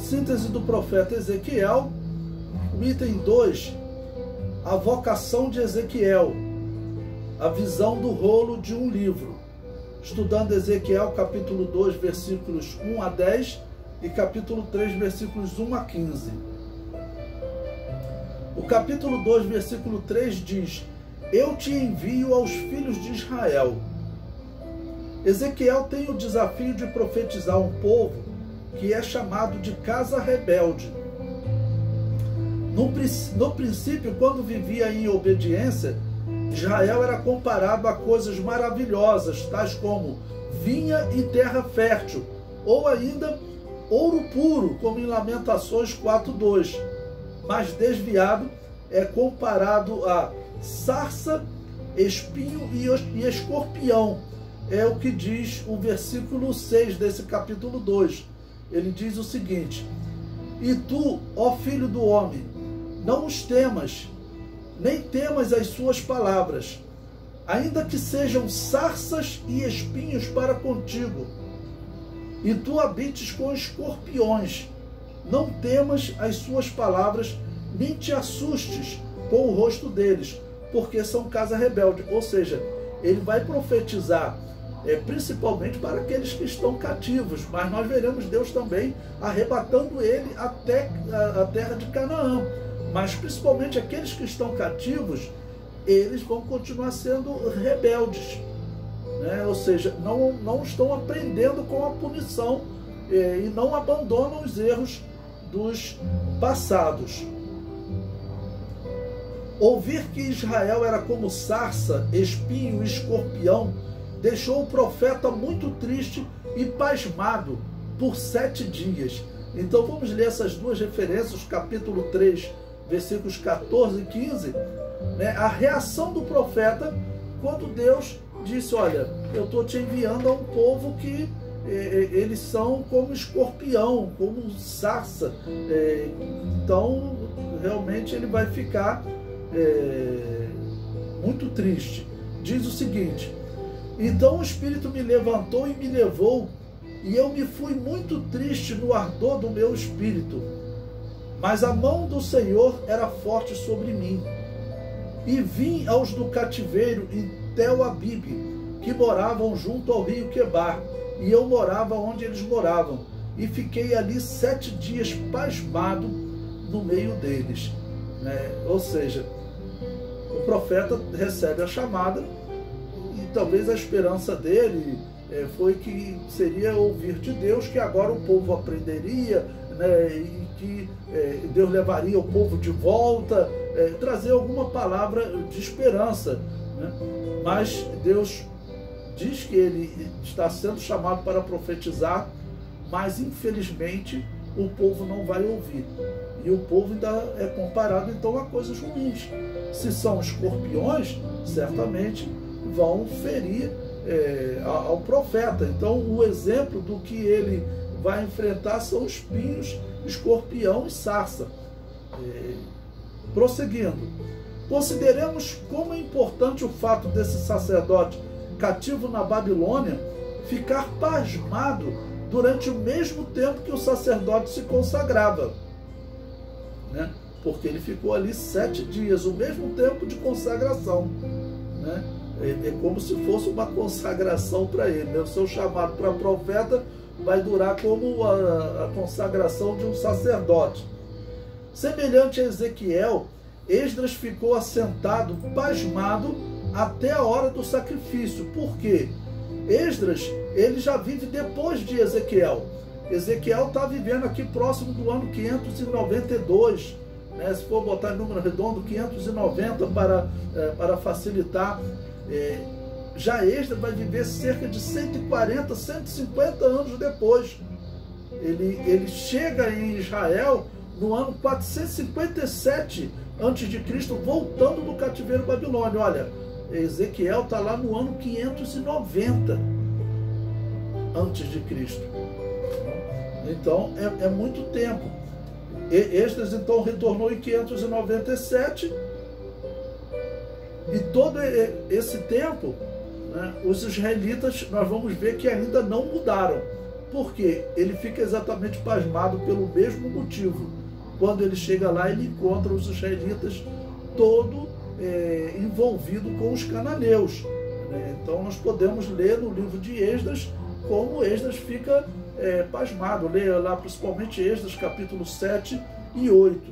Síntese do profeta Ezequiel. O item 2, a vocação de Ezequiel, a visão do rolo de um livro. Estudando Ezequiel, capítulo 2, versículos 1 a 10 e capítulo 3, versículos 1 a 15. O capítulo 2, versículo 3 diz: Eu te envio aos filhos de Israel. Ezequiel tem o desafio de profetizar um povo que é chamado de casa rebelde. No princípio, quando vivia em obediência, Israel era comparado a coisas maravilhosas, tais como vinha e terra fértil, ou ainda ouro puro, como em Lamentações 4:2. Mas desviado é comparado a sarça, espinho e escorpião. É o que diz o versículo 6 desse capítulo 2. Ele diz o seguinte: E tu, ó filho do homem, não os temas, nem temas as suas palavras, ainda que sejam sarças e espinhos para contigo, e tu habites com escorpiões. Não temas as suas palavras, nem te assustes com o rosto deles, porque são casa rebelde. Ou seja, ele vai profetizar principalmente para aqueles que estão cativos, mas nós veremos Deus também arrebatando ele até a terra de Canaã. Mas principalmente aqueles que estão cativos, eles vão continuar sendo rebeldes, né? Ou seja, não estão aprendendo com a punição e não abandonam os erros dos passados. Ouvir que Israel era como sarça, espinho e escorpião deixou o profeta muito triste e pasmado por 7 dias. Então vamos ler essas duas referências, capítulo 3, versículos 14 e 15, né? A reação do profeta quando Deus disse: olha, eu estou te enviando a um povo que eles são como escorpião, como sarça. Então realmente ele vai ficar muito triste. Diz o seguinte: Então o Espírito me levantou e me levou, e eu me fui muito triste no ardor do meu espírito. Mas a mão do Senhor era forte sobre mim. E vim aos do cativeiro em Tel-Abibe, que moravam junto ao rio Quebar, e eu morava onde eles moravam, e fiquei ali 7 dias pasmado no meio deles. Ou seja, o profeta recebe a chamada, e talvez a esperança dele foi que seria ouvir de Deus que agora o povo aprenderia, né, e que Deus levaria o povo de volta, trazer alguma palavra de esperança, né? Mas Deus diz que ele está sendo chamado para profetizar, mas infelizmente o povo não vai ouvir. E o povo ainda é comparado então a coisas ruins. Se são escorpiões, certamente vão ferir ao profeta. Então o exemplo do que ele vai enfrentar são espinhos, escorpião e sarça. Prosseguindo, consideremos como é importante o fato desse sacerdote cativo na Babilônia ficar pasmado durante o mesmo tempo que o sacerdote se consagrava, né? Porque ele ficou ali 7 dias, o mesmo tempo de consagração, né? É como se fosse uma consagração para ele, né? O seu chamado para profeta vai durar como a consagração de um sacerdote. Semelhante a Ezequiel, Esdras ficou assentado, pasmado, até a hora do sacrifício. Por quê? Esdras, ele já vive depois de Ezequiel. Ezequiel está vivendo aqui próximo do ano 592, né? Se for botar em número redondo, 590 para facilitar. Já Esdras vai viver cerca de 140, 150 anos depois. Ele chega em Israel no ano 457 a.C., voltando do cativeiro babilônio. Olha, Ezequiel está lá no ano 590 a.C. Então é muito tempo. Esdras então retornou em 597, e todo esse tempo, né, os israelitas, nós vamos ver que ainda não mudaram. Por quê? Ele fica exatamente pasmado pelo mesmo motivo. Quando ele chega lá, ele encontra os israelitas todo envolvido com os cananeus. Né? Então nós podemos ler no livro de Esdras como Esdras fica pasmado. Leia lá principalmente Esdras capítulo 7 e 8.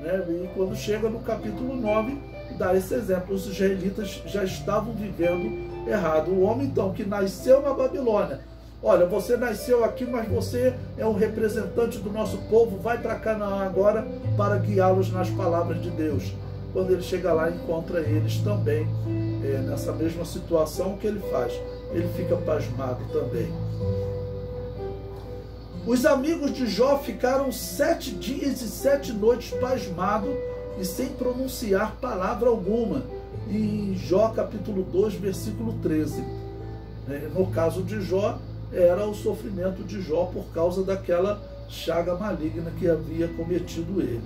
Né? E quando chega no capítulo 9, dá esse exemplo. Os israelitas já estavam vivendo errado. O homem então que nasceu na Babilônia, olha, você nasceu aqui, mas você é um representante do nosso povo, vai para Canaã agora para guiá-los nas palavras de Deus. Quando ele chega lá, encontra eles também nessa mesma situação. O que ele faz? Ele fica pasmado também. Os amigos de Jó ficaram 7 dias e 7 noites pasmados e sem pronunciar palavra alguma. Em Jó capítulo 2, versículo 13. No caso de Jó, era o sofrimento de Jó por causa daquela chaga maligna que havia cometido ele.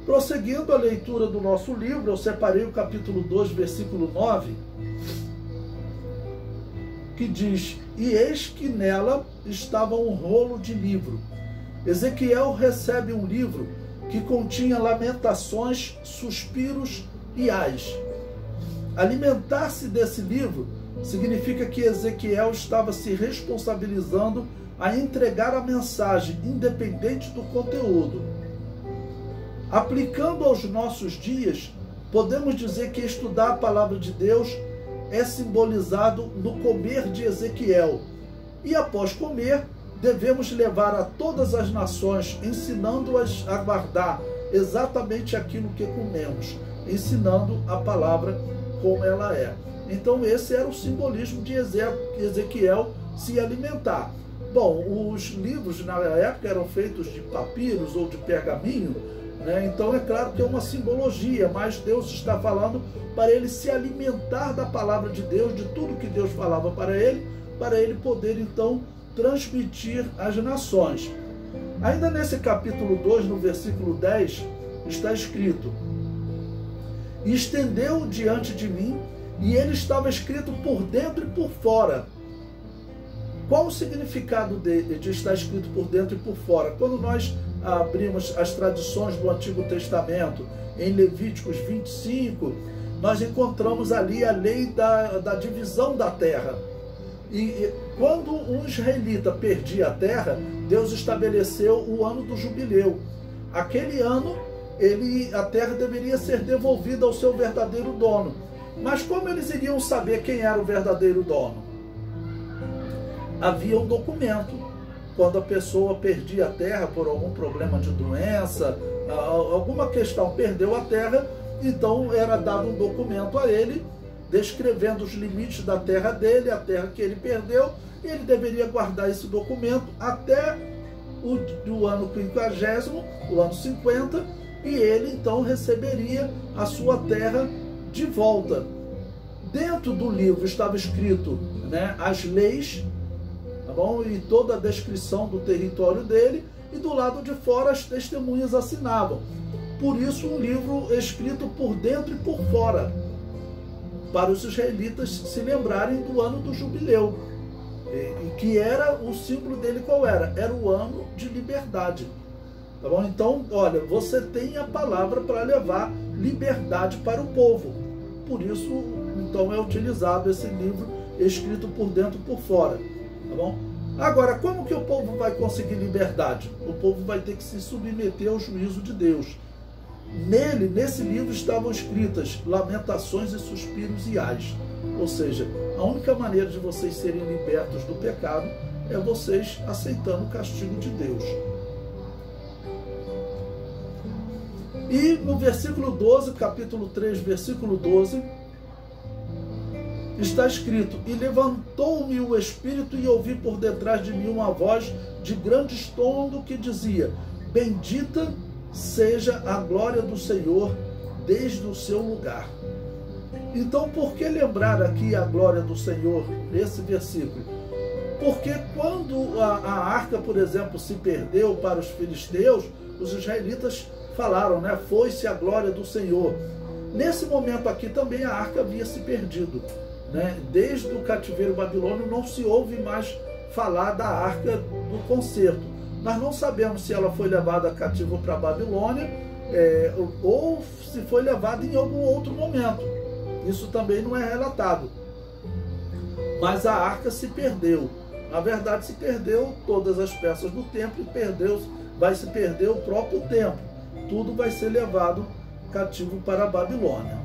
Prosseguindo a leitura do nosso livro, eu separei o capítulo 2, versículo 9, que diz: e eis que nela estava um rolo de livro. Ezequiel recebe um livro que continha lamentações, suspiros e ais. Alimentar-se desse livro significa que Ezequiel estava se responsabilizando a entregar a mensagem, independente do conteúdo. Aplicando aos nossos dias, podemos dizer que estudar a palavra de Deus é simbolizado no comer de Ezequiel. E após comer, devemos levar a todas as nações, ensinando-as a guardar exatamente aquilo que comemos, ensinando a palavra como ela é. Então esse era o simbolismo de Ezequiel se alimentar. Bom, os livros na época eram feitos de papiros ou de pergaminho, né? Então é claro que é uma simbologia, mas Deus está falando para ele se alimentar da palavra de Deus, de tudo que Deus falava para ele poder então transmitir às nações. Ainda nesse capítulo 2, no versículo 10, está escrito: e estendeu diante de mim, e ele estava escrito por dentro e por fora. Qual o significado de estar escrito por dentro e por fora? Quando nós abrimos as tradições do Antigo Testamento, em Levíticos 25, nós encontramos ali a lei da divisão da terra. E quando um israelita perdia a terra, Deus estabeleceu o ano do jubileu. Aquele ano, a terra deveria ser devolvida ao seu verdadeiro dono. Mas como eles iriam saber quem era o verdadeiro dono? Havia um documento. Quando a pessoa perdia a terra por algum problema de doença, alguma questão, perdeu a terra, então era dado um documento a ele, descrevendo os limites da terra dele, a terra que ele perdeu, e ele deveria guardar esse documento até o ano 50º, o ano 50, e ele então receberia a sua terra de volta. Dentro do livro estava escrito, né, as leis, tá bom? E toda a descrição do território dele, e do lado de fora as testemunhas assinavam. Por isso um livro escrito por dentro e por fora, para os israelitas se lembrarem do ano do jubileu, e que era o símbolo dele. Qual era? Era o ano de liberdade. Tá bom? Então, olha, você tem a palavra para levar liberdade para o povo. Por isso, então, é utilizado esse livro escrito por dentro e por fora. Tá bom? Agora, como que o povo vai conseguir liberdade? O povo vai ter que se submeter ao juízo de Deus. Nesse livro estavam escritas lamentações e suspiros e ais. Ou seja, a única maneira de vocês serem libertos do pecado é vocês aceitando o castigo de Deus. E no versículo 12, capítulo 3, versículo 12, está escrito: e levantou-me o Espírito e ouvi por detrás de mim uma voz de grande estrondo que dizia: bendita seja a glória do Senhor desde o seu lugar. Então, por que lembrar aqui a glória do Senhor nesse versículo? Porque quando a arca, por exemplo, se perdeu para os filisteus, os israelitas falaram, né? Foi-se a glória do Senhor. Nesse momento aqui também a arca havia se perdido. né? Desde o cativeiro babilônio não se ouve mais falar da arca do concerto. Nós não sabemos se ela foi levada cativa para a Babilônia ou se foi levada em algum outro momento. Isso também não é relatado. Mas a arca se perdeu. Na verdade, se perdeu todas as peças do templo e vai se perder o próprio templo. Tudo vai ser levado cativo para a Babilônia.